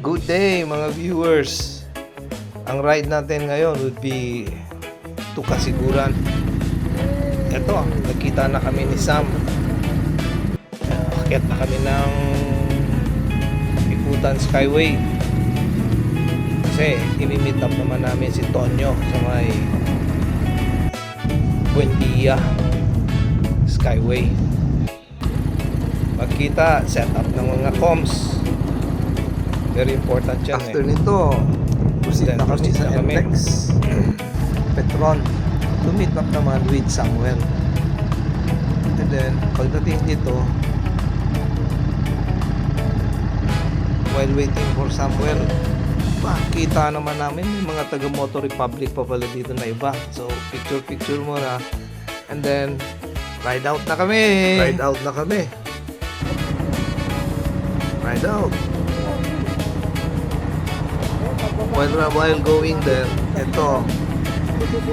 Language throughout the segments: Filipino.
Good day mga viewers. Ang ride natin ngayon would be to Kasiguran. Ito, nagkita na kami ni Sam. Akyat na kami ng Ikutan Skyway. Kasi imi-meet up naman namin si Tonyo sa may Buendia Skyway. Magkita, set up ng mga comms. Very important yan. After nito, proceed na kami sa NLEX Petron to meet up naman with Samuel. And then, pagdating dito, while waiting for Samuel, makita naman namin may mga taga Moto Republic pa pala dito na iba. So, picture muna. And then, ride out na kami. Ride out. While going there, ito,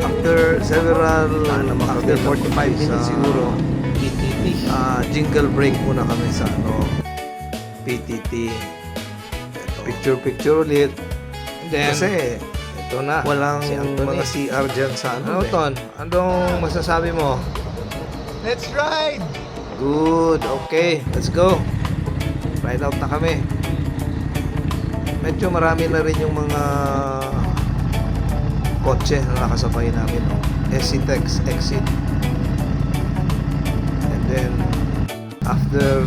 after 45 minutes siguro, PTT, jingle break muna kami sa PTT. Ito. Picture ulit. Then, Kasi, ito na. walang Si Anthony. mga CR dyan sa Ano, Ton? Anong masasabi mo? Let's ride! Good. Okay. Let's go. Ride out na kami. Medyo marami na rin yung mga kotse na nakasabay namin. SCTEX exit. And then, after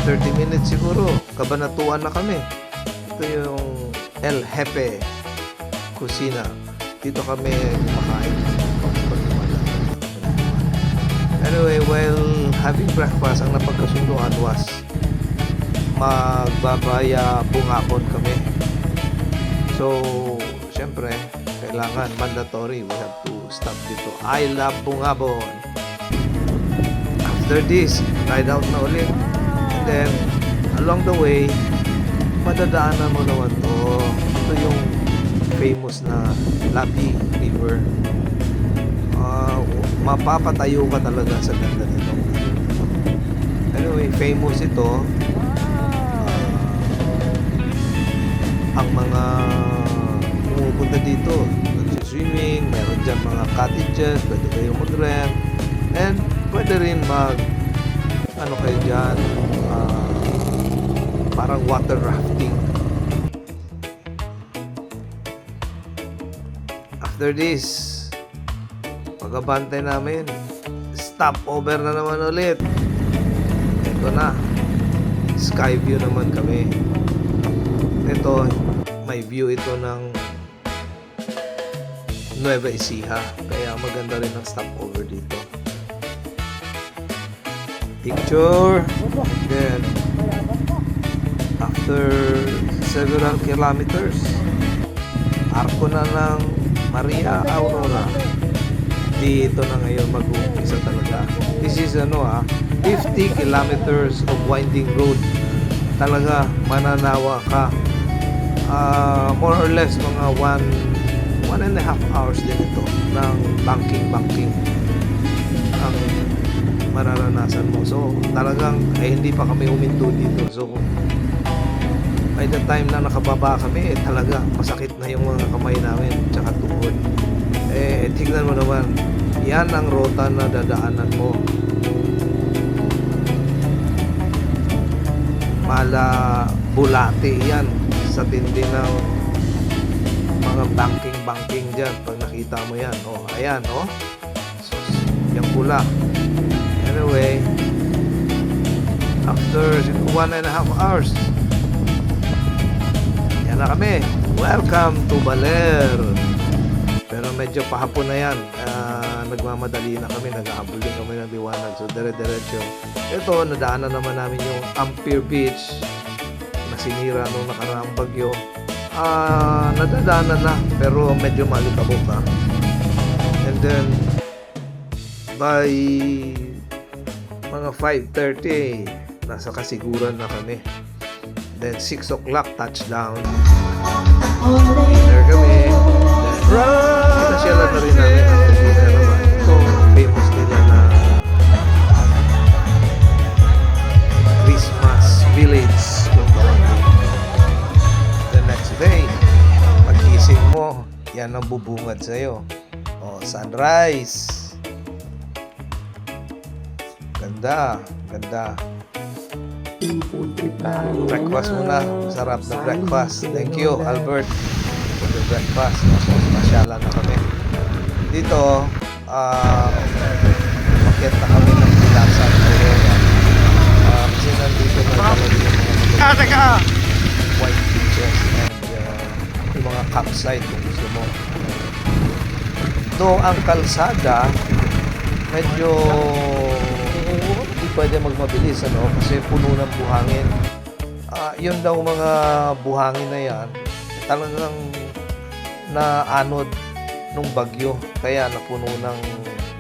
30 minutes siguro, Kabanatuan na kami. Ito yung El Jefe Kusina. Dito kami kumakain. Anyway, while having breakfast, ang napagkasunduan was magbabaya bungabon kami. So, syempre, kailangan mandatory. We have to stop dito. I love bungabon. After this, ride out na ulit. And then, along the way, madadaanan mo naman to. Ito yung famous na Labi River. Mapapatayo ka talaga sa ganda nito. Anyway, famous ito. Ang mga pumupunta dito, nag-swimming, meron dyan mga cottages, pwede kayong mag-rent, and pwede rin kayo dyan, parang water rafting. After this, pagkabantay namin, stop over na naman ulit. Ito na, sky view naman kami. Ito, may view ito ng Nueva Ecija, kaya maganda rin ang stopover dito. Picture. Then, after several kilometers, arko na ng Maria Aurora. Dito na ngayon mag-uumpisa talaga. This is 50 kilometers of winding road. Talaga mananawa ka. More or less mga 1.5 hours din ito ng banking ang mararanasan mo. So talagang hindi pa kami huminto dito. So by the time na nakababa kami, talaga masakit na yung mga kamay namin tsaka tuhod. Tignan mo naman, yan ang rota na dadaanan mo. Mala Bulate yan sa tindi ng mga banking dyan. Pag nakita mo yan, ayan, so, yung pula. Anyway, after 1.5 hours, yan na kami. Welcome to Baler. Pero medyo pahapon na yan. Nagmamadali na kami, nag-ahabol din kami ng liwanag. So, dire-diretso. Ito, nadaanan naman namin yung Ampere Beach na sinira nung nakaraang bagyo. Nadadaanan na, pero medyo malikabok na. And then, by mga 5:30, nasa Kasiguran na kami. Then, 6 o'clock, touchdown. There kami. Then, pinasyalan na rin namin ang Laguna naman. Ito, famous nila na Christmas Village. yan ang bubungad sa'yo. O, sunrise. Ganda, ganda. Breakfast muna. Sarap na breakfast. Thank you, Albert, for the breakfast. Tapos, masyalan na kami. Dito, makita na kami ng Pilasan Aurora. Kasi nandito na talaga yung mga white beaches and yung mga campsite kung gusto mo. Though ang kalsada, medyo hindi pwede magmabilis, ano, kasi puno ng buhangin. Yun daw mga buhangin na yan, talagang naanod nung bagyo, kaya napuno ng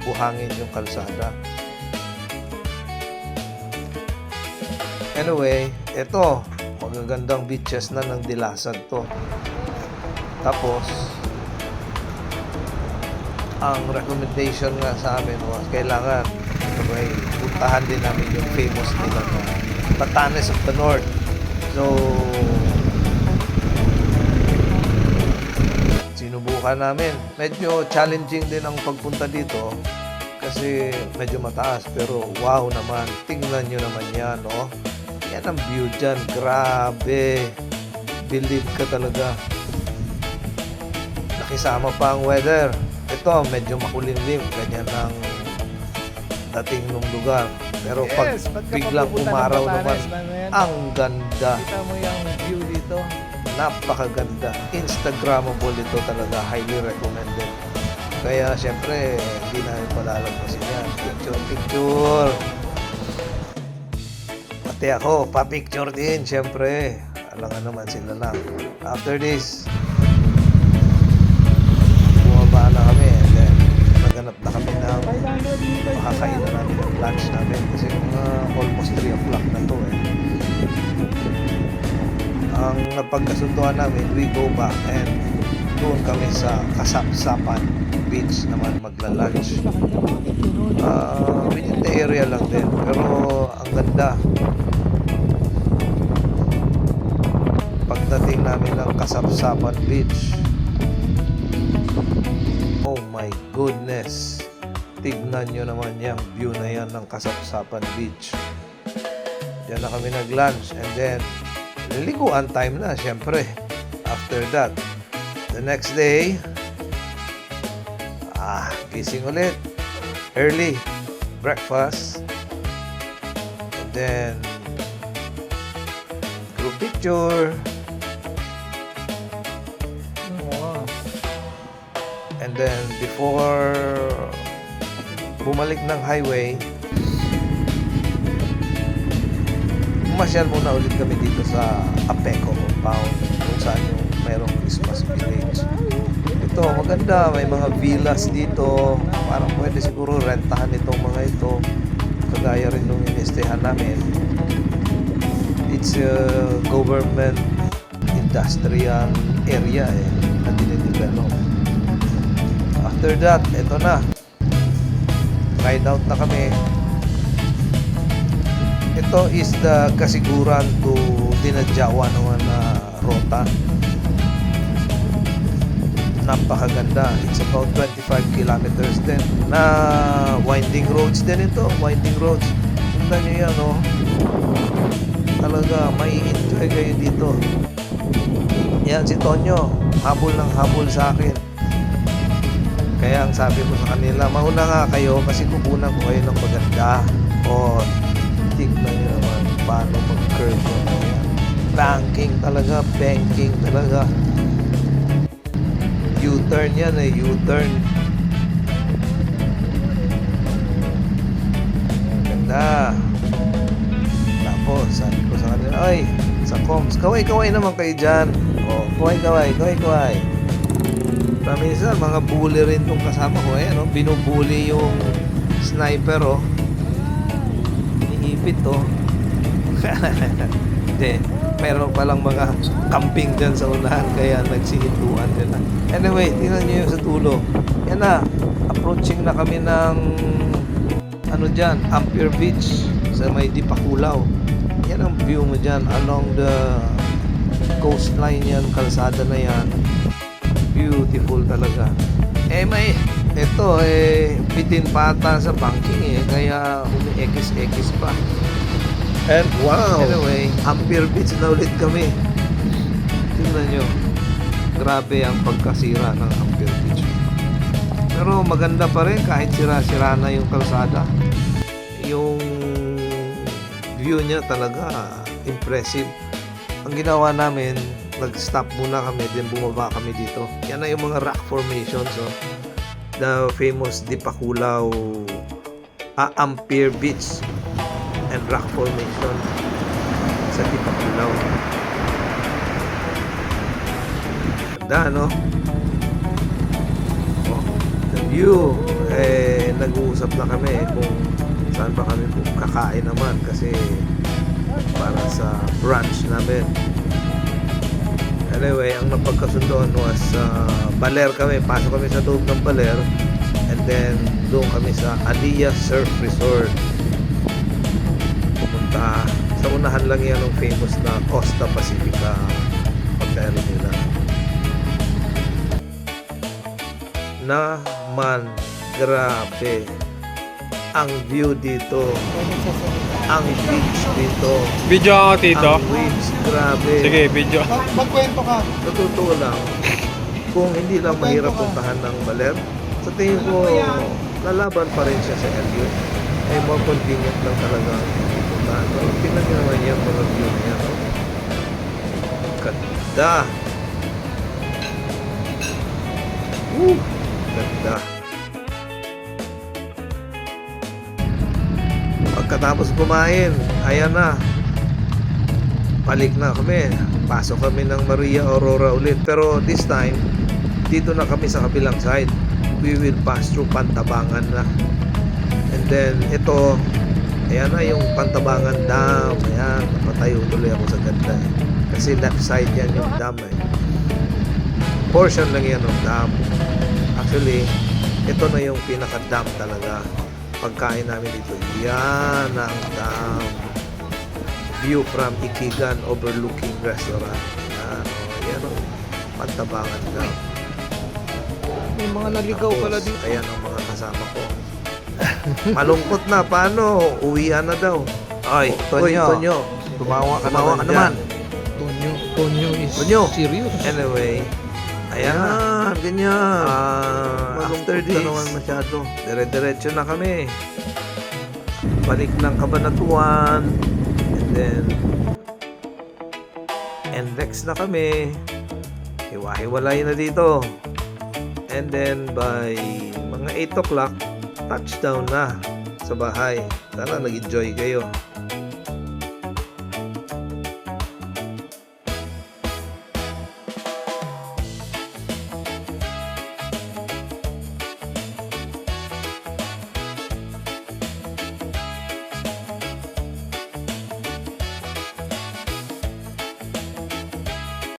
buhangin yung kalsada. Anyway, ito, magagandang beaches na ng Dilasag to. Tapos, ang recommendation nga sa amin was kailangan puntahan din namin yung famous nila na Batanes of the North. So, sinubukan namin. Medyo challenging din ang pagpunta dito kasi medyo mataas, pero wow naman. Tingnan nyo naman yan, no? Yan ang view dyan. Grabe. Believe ka talaga. Nakisama pa ang weather. Ito, medyo makulimlim. Ganyan ang dating nung lugar. Pero pag biglang umaraw naman, ang ganda. Kita mo yung view dito. Napakaganda. Instagrammable ito talaga. Highly recommended. Kaya syempre, hindi namin palalagpasin yan. Picture, picture. Pati ako, pa-picture din, syempre. Alangan naman sila lang. After this, bumaba na kami. And then, naghanap na kami ng makakain na namin ng lunch namin. Kasi almost 3 o'clock na to eh. Ang napagkasunduan namin, we go back and doon kami sa Kasapsapan Beach naman magla-lunch. Within the area lang din, pero ang ganda. Pagdating namin ng Kasapsapan Beach, oh my goodness, tignan nyo naman yung view na yan ng Kasapsapan Beach. Diyan na kami nag-lunch and then liliguan time na syempre. After that, the next day, gising ulit early, breakfast, and then group picture, and then before bumalik ng highway, masyal muna ulit kami dito sa Apeco compound kung saan yung mayroong Christmas village. Ito, maganda. May mga villas dito. Parang pwede siguro rentahan itong mga ito. Kagaya rin nung inestehan namin. It's a government industrial area na dinidevelop. After that, ito na. Ride out na kami. Ito is the Kasiguran to Dinadjawa naman na rota. Napakaganda. It's about 25 kilometers din na winding roads din ito. Winding roads. Tignan nyo yan, oh. Talaga, may enjoy kayo dito. Yan, si Tonyo. Habol ng habol sa akin. Kaya ang sabi ko sa kanila, mauna nga kayo kasi kukunan ko kayo ng maganda. O, tignan nyo naman paano mag-curve. Banking talaga. Banking talaga. U-turn yan eh, U-turn. Ganda. Tapos, sabi ko sa kanila, ay, sa comms, kaway-kaway naman kayo dyan. O, kaway-kaway. Paminsan, mga bully rin tong kasama ko. Ayan, binubuli yung sniper, oh. Iniipit, oh. Hindi. Meron palang mga camping dyan sa unahan kaya nagsihintuan nila. Anyway, tingnan nyo yung sa dulo. Yan na, approaching na kami ng dyan, Ampere Beach sa may Dipakulaw. Yan ang view mo dyan along the coastline yan, kalsada na yan. beautiful talaga. Ito bitin pata sa banking kaya umi-ekis-ekis pa. And wow! Anyway, Ampere Beach na ulit kami. tingnan nyo, grabe ang pagkasira ng Ampere Beach. Pero maganda pa rin kahit sira-sira na yung kalsada. Yung view niya talaga impressive. Ang ginawa namin, nag-stop muna kami, then bumaba kami dito. Yan na yung mga rock formations. The famous Dipakulaw Ampere Beach and rock formation sa Dipakulaw. Ganda, no? The view, nag-uusap na kami kung saan ba kami kakain naman kasi para sa brunch namin. Anyway, ang napagkasundoan was Baler kami. Pasok kami sa loob ng Baler and then doon kami sa Aliyah Surf Resort. Pumunta sa unahan lang yan ng famous na Costa Pacifica hotel nila. Naman, grabe ang view dito, ang beach dito, Video ako, Tito. ang waves, grabe. Sige, video. Magkwento ka. Sa totoo lang, kung hindi lang mahirap puntahan ng Baler, sa tingin ko, lalaban pa rin siya sa Elliot. More convenient lang talaga puntahan. So, tingnan nyo naman yung mga view niya. No? Ganda! Woo! Ganda! Pagkatapos kumain, ayan na. Balik na kami. Pasok kami ng Maria Aurora ulit. Pero this time, dito na kami sa kabilang side. We will pass through Pantabangan na. And then, ito, ayan na yung Pantabangan Dam. Ayan, napatayo tuloy ako sa ganda. Kasi left side yan yung dam. Portion lang yan ng dam. Actually, ito na yung pinaka-dam talaga. Pagkain namin dito, yan ang dam. View from Ikigan overlooking restaurant. Yan o, Pantabangan Dam. May mga naligaw pala dito. Ayan ang mga kasama ko. Malungkot na, paano? Uwian na daw. Ay, Tonyo. Tumawa ka Tumawa ka naman. naman. Tonyo is Tonyo. serious. Anyway, ayan. Ganyan. After Malungkot ka this, naman masyado. dire-diretso na kami. Balik ng Cabanatuan. And next na kami. Hiwa-hiwalay na dito. And then by mga 8 o'clock, touchdown na sa bahay. Sana nag-enjoy kayo.